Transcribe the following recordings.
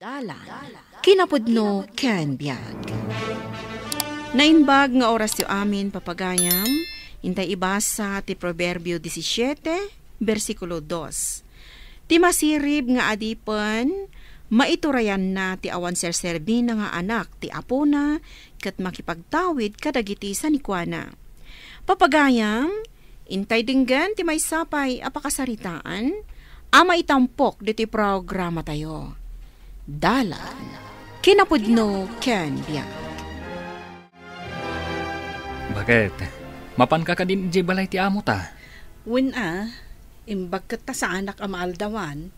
Dalan, kinapudno ken biag. Nainbag nga oras yu amin papagayam, intay ibasa ti Proverbio 17, versikulo 2. Ti masirib nga adipen, maiturayan na ti awan serserbi na nga anak ti apona, kat makipagtawid kadagiti sa nikwana. Papagayam, intay dinggan ti may sapay apakasaritaan, ama itampok diti programa tayo. Dalan, kinapudno ken biag. Bakit? Mapan ka din di balay ti amo ta? Imbag kat ta sa anak amaaldawan.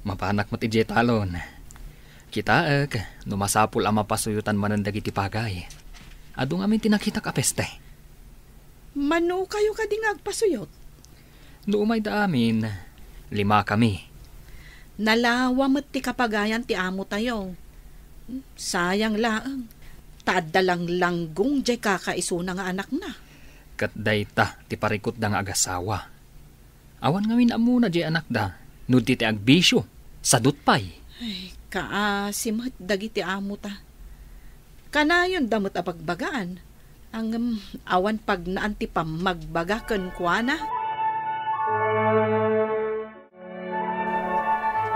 Mapanak mo ti di talon. Kita numasapul ama pasuyutan manandag iti pagay. Adong amin tinakita ka peste. Mano kayo kading agpasuyot? Noumay da amin, 5 kami. Nalawa mo't ti kapagayan ti amo tayo. Sayang laang. Tadalang langgong jay kakaisuna nga anak na. Kat dayta ti parikot da nga agasawa. Awan ngamin amuna jay anak da. Nudi ti agbisyo. Sadot pay. Ay, kaasimot dagiti amo ta. Kanayon damot apagbagaan. Ang awan pag naanti pa magbagaken kwa na.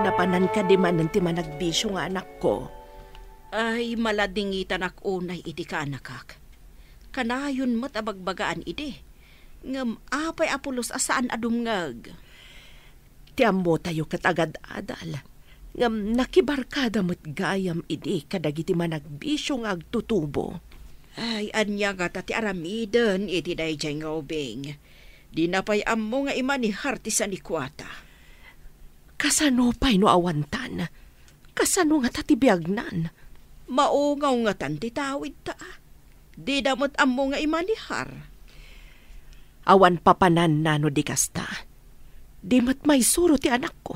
Napanan ka di man ti managbisyo nga anak ko. Ay, maladingitan ak unay iti ka anakak. Kanayon mo't abagbagaan iti. Ngam apay apulos asaan adumngag. Ti ammo tayo katagad-adal. Ngam nakibarkada mo't gayam iti kadagiti managbisyo nga agtutubo. Ay, anya nga ti aramiden iti dayjay nga ubing. Di napay ammo nga imani harti sa nikwata. Kasano pa'y no awantan? Kasano nga tatibiyagnan? Maungaw nga tan titawid ta. Di damot ammo nga imanihar. Awan papanan na no di kasta. Di mat may suro ti anak ko.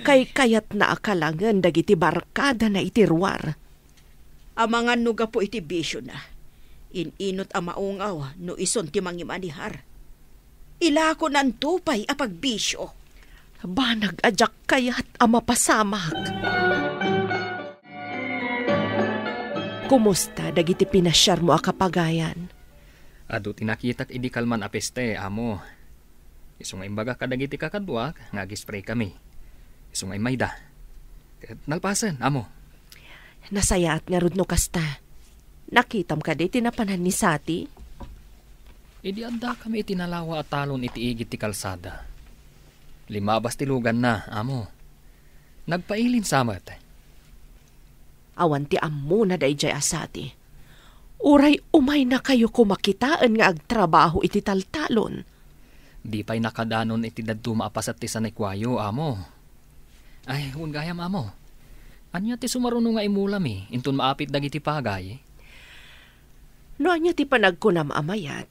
Kay kayat na akalangan dagiti barkada na itirwar. Amangan nuga po iti bisyo na. Ininot ang maungaw no ison ti mangimanihar. Ilako nan tupay apag bisyo. Banag ajak kayat ama pasamak. Kumusta dagiti pinasyar mo a kapagayan? Adu tinakitak idi kalman apeste amo. Isungay imbaga kadagiti kakadwa nga gispray kami. Isungay mayda. Nalpasan amo. Nasayaat nga rudno kasta. Nakitam ka di tinapanan ni Sati? Idi anda kami itinalawa at talon iti igit ti kalsada. 5 bastilugan na, amo. Nagpailin samat. Awan ti ammo na dayjay asati. Uray umay na kayo kumakitaan nga agtrabaho iti taltalon. Di pa'y nakadanon iti dadto maapasat ti sanay-kwayo, amo. Ay, gayam amo. Anya ti sumaruno nga imulam intun maapit dagiti pagay. No anya ti panagkunam amayat.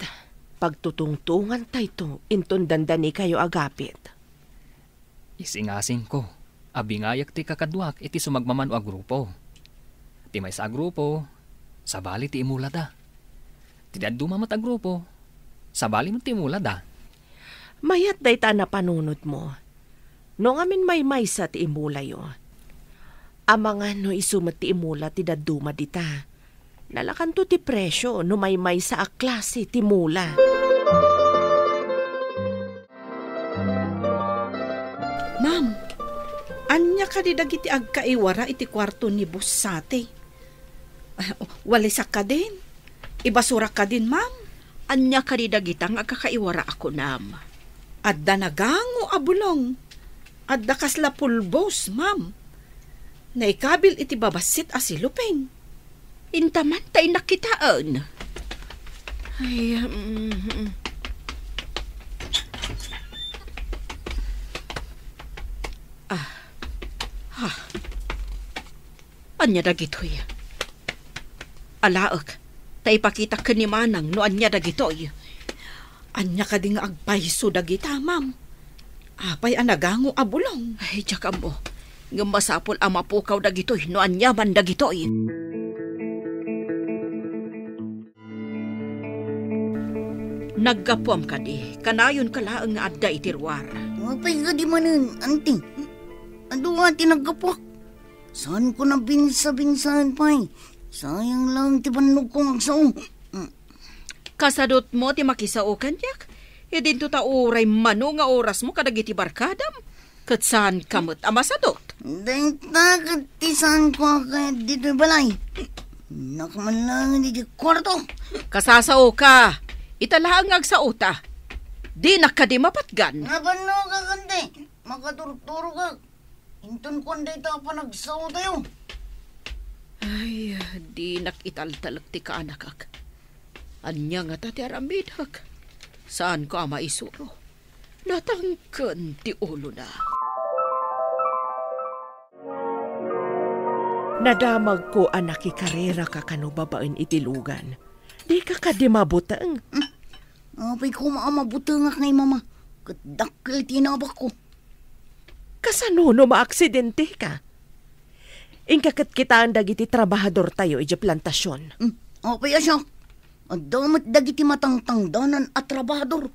Pagtutungtungan tayto intun dandani kayo agapit. Isingasing ko, abingayak ti kakadwak iti sumagmaman o agrupo. Ti may sa agrupo, sabali ti imula da. Ti daddu mamat agrupo, sabali mo ti imula da. Mayat day ta na panunod mo. No ngamin may sa ti imula yo. Amangan no isumat ti imula ti daddu madita. Nalakan to ti presyo no may sa a klase ti mula. Ma'am, anya ka di dagiti agkaiwara iti kwarto ni Boss Sati. Walisak ka din. Ibasurak ka din, ma'am. Anya ka di dagitang agkakaiwara ako nam. Adda nagango abulong. Adda kasla pulbos, ma'am. Naikabil iti babasit asilupin. Intaman tay nakitaan. Ay, Anya dagitoy. Alaak, tay pakita ka ni Manang no anya dagitoy. Anya ka di nga agpaiso dagita, ma'am. Apay anagango abulong. Ay, tsaka mo. Nga masapol ang mapukaw dagitoy no anya man dagitoy. Naggapuam ka di. Kanayon ka laang nga adda itirwar. Mapay ka di manin, anting. Ando nga tinaggapuak. Saan ko na binsa-binsahan pa eh. Sayang lang ti bannog kong agsaw. Kasadot mo ti makisaukan yak. E din to tauray mano nga oras mo kadag iti barkadam. Kat saan kamot amasadot? Dahil takatisan ko kaya dito balay. Nakaman lang di kwarto. Kasasao ka. Italaang agsauta. Di nakadi mapatgan. Nabano ka kante. Makaturturo ka. Inton ko anday ta pa nagsaw tayo. Ay, di nakitaltalag ti kaanakak. Anya nga tati aramidhak. Saan ko ama isuro? Natangkan ti ulo na. Nadamag ko anak ikarera ka kano babaen itilugan. Di ka kadimabutang. Apay ko maamabutang kay mama. Kadakil tinabak ko. Kasano no maaksidente ka? Ingkakat kita ang dagiti trabahador tayo iti plantasyon. Apay asya. Adamat dagiti matangtangdanan at trabahador.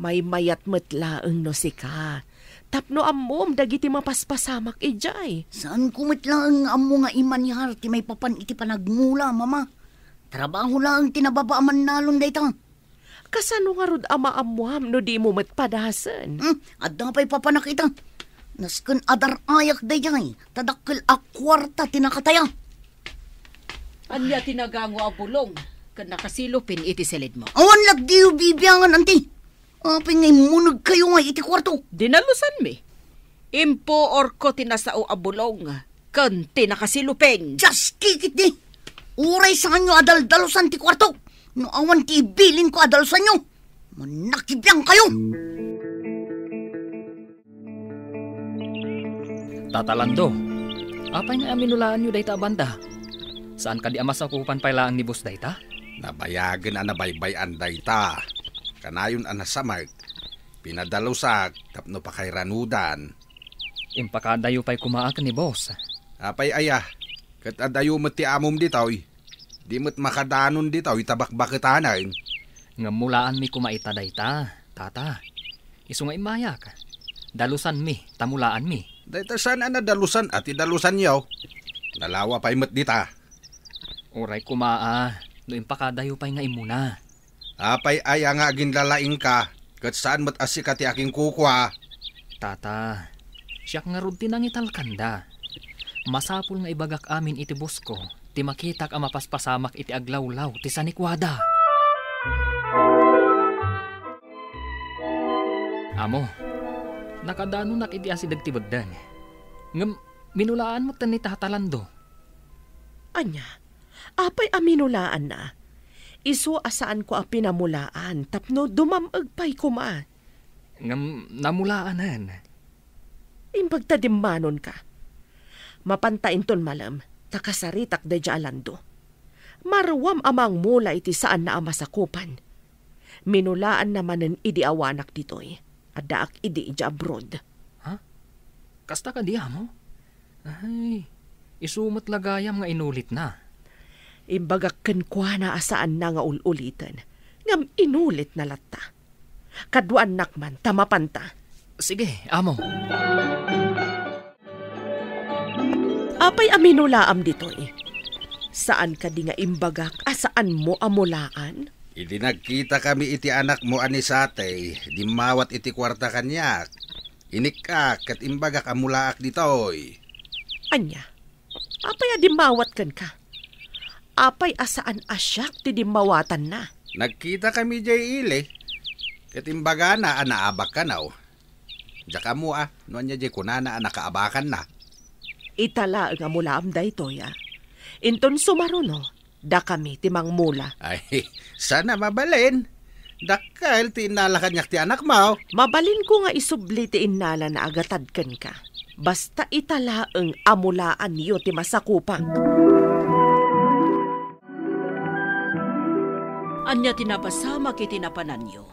May mayat matlaang no si ka. Tapno amom dagiti mapaspasamak ijay. Saan kumitlang amo nga imanihar ti may papan iti panagmula, mama? Trabaho lang tinababaaman nalon dayta. Kasano nga rod ama amuam no di mo matpadasan? At pa'y papanakita. Nasken adar ayak dayay. Tadakkel a kwarta tinakataya. Anya tinagango a bulong. Kan nakasilupin iti selid mo. Awan lagdiyo bibiyangan, anti. Apay ngay munag kayo nga iti kwarto. Dinalusan mi. Impo or ko tinasao a bulong. Kan tinakasilupin. Just kikit di. Uray sa kanyo adal-dalusan ti kwarto. No awan ti ibilin ko adalusan nyo. Manakibiyang kayo. Tatalando, apay nga aminulaan nyo dayta banda? Saan ka di amasakupan pailaan ni boss dayta? Nabayagan na nabaybayan dayta. Kanayon anasamag. Pinadalusak tapno pa kay ranudan. Impakadayo pa'y kumaak ni boss. Apay ayah, kat adayo mo ti amom ditoy. Di mo't makadanon ditoy tabak-bakitanan. Nga mulaan mi kumaita dayta, tata. Isu nga imayak. Dalusan mi, tamulaan mi. Dayta saan na dalusan at idalusan yaw. Nalawa pa'y mo't dita. Uray kumaa, no impakadayo pa'y nga imuna. Apay aya nga ginlalaing ka, kat saan mo't asika ti aking kukwa. Tata, siyak nga rod tinangital kanda. Masapul nga ibagak amin iti boss ko, ti makitak ang mapaspasamak iti aglawlaw ti sanikwada. Amo, nakadano nak iti asidag ti bagdan. Ngam, minulaan mo tan ni tatalando. Anya, apay aminulaan na. Isu asaan ko a pinamulaan, tapno dumamagpay kuma. Ngam, namulaanan. Imbagtadimmanon ka. Mapantain ton malam, takasaritak da jalando. Marwam amang mula iti saan na amasakupan. Minulaan namanen idi awanak ditoy. Adaak idi ija abroad. Ha? Kasta ka diya mo? Ay, isumot lagayam nga inulit na. Imbagak kenkwa na asaan na nga ululitan. Ngam inulit na latta. Kaduan nakman, tamapanta. Sige, amo. Apay aminulaam ditoy. Saan ka di nga imbagak asaan mo amulaan? Idi nagkita kami iti anak mo anisate, di mawat iti kwarta kanyak. Inikak kat imbagak amulaak ditoy. Anya, apay adimawat kan ka? Apay asaan asyak ti dimawatan na? Nagkita kami jay ile. Kat imbaga na anaabak ka na o. Diyak mo noan niya jay kunana nakaabakan na. Itala nga mulaam da ito ya. Inton sumaruno, da kami timang mula. Ay, sana mabalin. Dakal ti inala kanyak ti anak mo. Mabalin ko nga isubli ti inala na agatadkan ka. Basta itala ang amulaan niyo ti masakupang. Anya tinapasamak iti napanan nyo.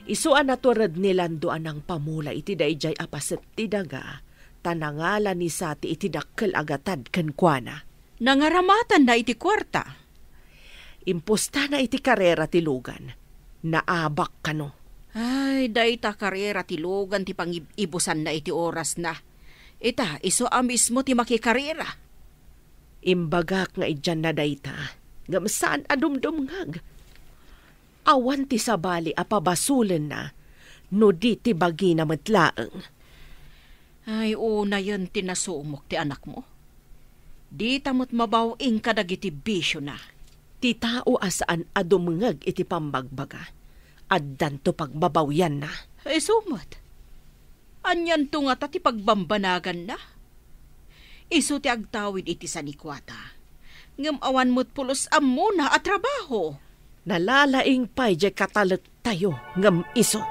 Isuan na turad nilanduan ng pamula iti dayjay apaset ti daga, tanangala ni sati iti dakkel agatad kenkwana. Nangaramatan na iti kwarta. Impusta na iti karera ti lugan. Naabak kano. Ay, dayta karera ti lugan ti pangibusan na iti oras na. Ita, iso mismo ti makikarira. Imbagak nga idyan na dayta, gamsaan adumdumngag. Awan ti sabali apabasulen na, no di ti bagi na matlaeng. Ay, una yun tinasumok ti anak mo. Di tamot mabawing kadagiti bisyo na. Ti tao asaan adumngag iti pambagbaga. Addan to pagbabawyan na. Ay, sumot. Anyan to nga ti pagbambanagan na. Isu ti agtawid iti sanikwata. Ngam awan mo't pulos amuna at trabaho. Nalalaing pa'y di katalag tayo ngam iso.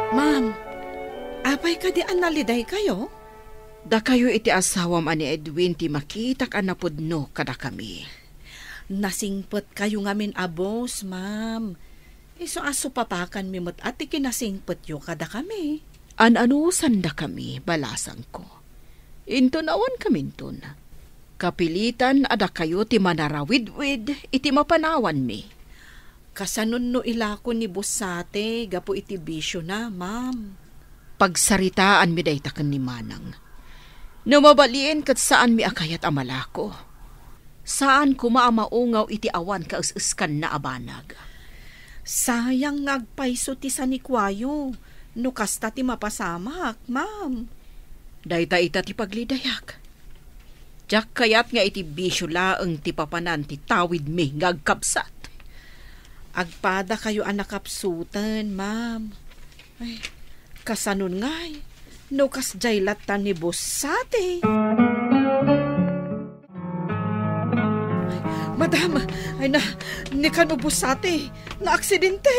Ma'am, apay ka di analiday kayo? Da kayo iti asawam ani Edwin ti makita ka napudno kada kami. Nasingpot kayo ngamin abos, ma'am. Iso aso papakan mi mo't ati kinasingpot yo kada kami. An-anusan da kami, balasang ko. Into nawan kamintun. Kapilitan ada kayo ti manarawid-wid iti mapanawan mi. Kasanon no ilako ni Busate, gapo iti bisyo na, ma'am. Pagsaritaan mi daytaken ni Manang. Namabaliin kat saan mi akayat amalako. Saan kumaamaungaw iti awan kaus-uskan na abanag. Sayang ngagpaiso ti sanikwayo. No kasta ti mapasamak, ma'am. Dayta ita ti paglidayak. Diyak kayat nga iti bisyo laeng ti papanan ti tawid mi ngagkapsat. Agpada kayo anakapsutan, ma'am. Ay, kasanon ngay. No kas jaylatan ni Busate. Madam, ay na, ni kano Busate, na aksidente.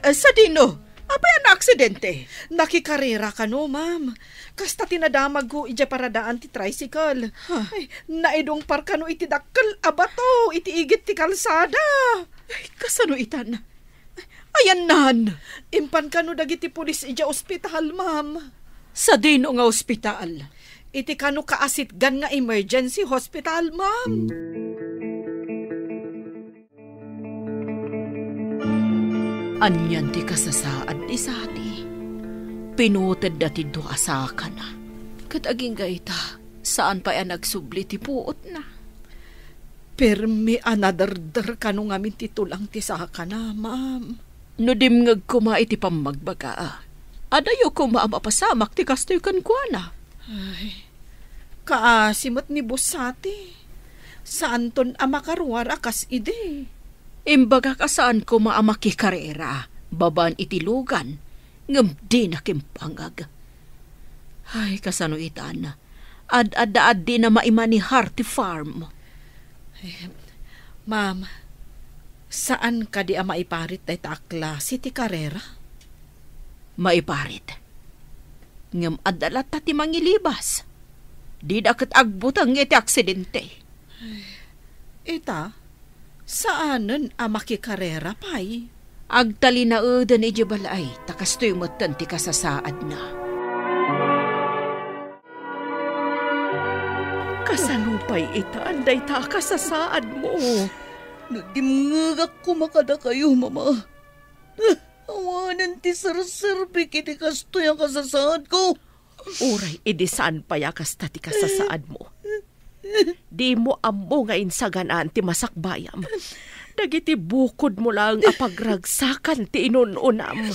Sa dino? Apa yan na aksidente? Nakikarera ka no, ma'am. Kasta tinadamag ko ija paradaan ti tricycle. Ay, naidong par ka no iti dakkel abato, iti igit ti kalsada. Ay, kasano itan? Ayan nan. Impan ka no dagiti pulis ija ospital, ma'am. Sa dino nga ospital? Iti ka no kaasitgan nga emergency hospital, ma'am. Anyan ti kasasaad ni Sati. Pinuted dati do asaka na. Kataging gaita, saan pa yan nagsubli ti puot na? Permi anadardar ka nung amin titulang ti saka na, ma'am. No dimngag kuma iti pamagbaga. Adayo kuma mapasamak ti kastoy kan kwa na. Ay, kaasimot ni Busati. Saan ton amakarwar akas ide? Imbaga ka saan ko maamakikarera, baban itilugan, ngam di nakimpangag. Ay, kasano itan, ad-ad di na maimani Hearty Farm. Ma'am, saan ka di maiparit tay takla si ti karera? Maiparit. Ngam adalat ti mangilibas. Di dakat agbutang iti aksidente. Ita, saanen makikarera pay? Agtali na udan iti balay, takastoy motan ti kasasaad na. Kasanupay ita, anday ta kasasaad mo. Nadimngagak ko makada kayo, mama. Awanan ti sarserbik iti kastoy ang kasasaad ko. Uray, idisaan payakas ta ti kasasaad mo. Di mo ammo nga insaganaan ti masakbayam. Dagiti bukod mo lang apagragsakan ti inununam.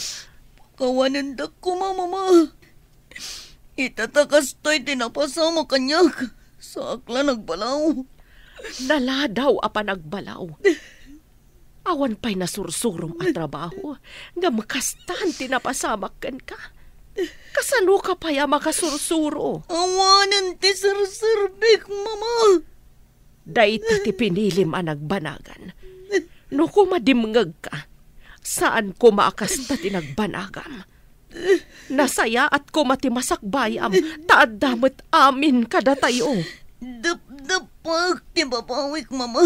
Kawanan da ko, mama. Itatakas to'y tinapasama kanyak. Sa akla nagbalaw. Naladaw apa nagbalaw. Awan pa'y nasursurom at trabaho. Nga makastan tinapasamak ka. Kasano ka pa ya makasursuro? Awanan ti sarserbik, mama. Dayta ti pinilim ang nagbanagan. No kumadimngag ka, saan ko maakasta ti nagbanagam? Nasaya at kumatimasakbayam, taadamot amin kada tayo. Dap-dapak ti babawik, mama.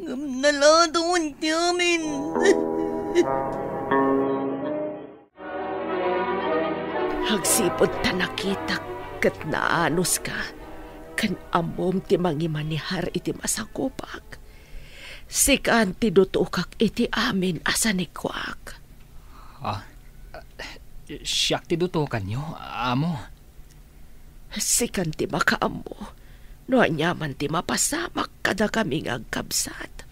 Ngam naladawin ti amin. Hagsipod ta nakita kat naanos ka, kan amom ti mangimanihar iti masakupak. Sikaan ti dutukak iti amin asanikwak. Siyak ti duto kanyo, amo. Sikan ti makaamo. No anyaman ti mapasamak kada kami agkabsat.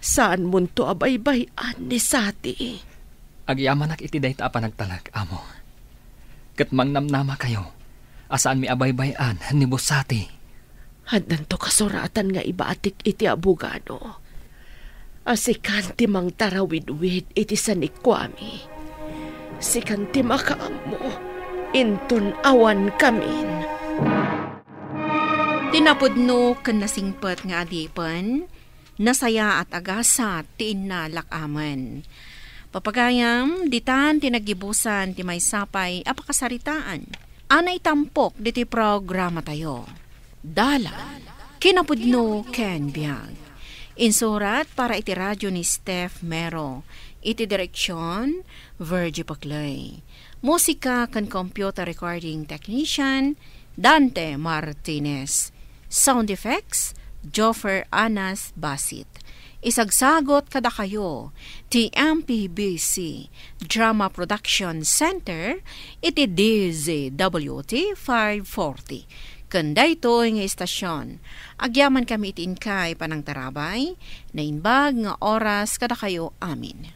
Saan mo to abaybayan ni Sati? Agyamanak iti dayta panagtalag, amo. Ket mangnamnama kayo, asaan mi abaybayan ni Bosati. Hadnan to kasuratan nga ibaatik iti abogado. Asikan ti mang tarawid-wid iti sanikwami. Sikan ti makaamo, intun awan kamin. Tinapudno ken nasingpet nga adipen, nasaya at agasa ti innalakaman. Papagayam, ditan tinagibusan ti may sapay apakasaritaan. Anay tampok diti programa tayo. Dala, kinapudno ken biag. Insurat para iti radyo ni Steph Mero. Iti direksyon, Virgie Paclay. Musika kan computer recording technician, Dante Martinez. Sound effects, Joffer Anas Basit. Isagsagot kada kayo, ti MPBC Drama Production Center, iti DZWT 540. Kanda ito nga istasyon. Agyaman kami itin kay panang tarabay, na inbag nga oras kada kayo amin.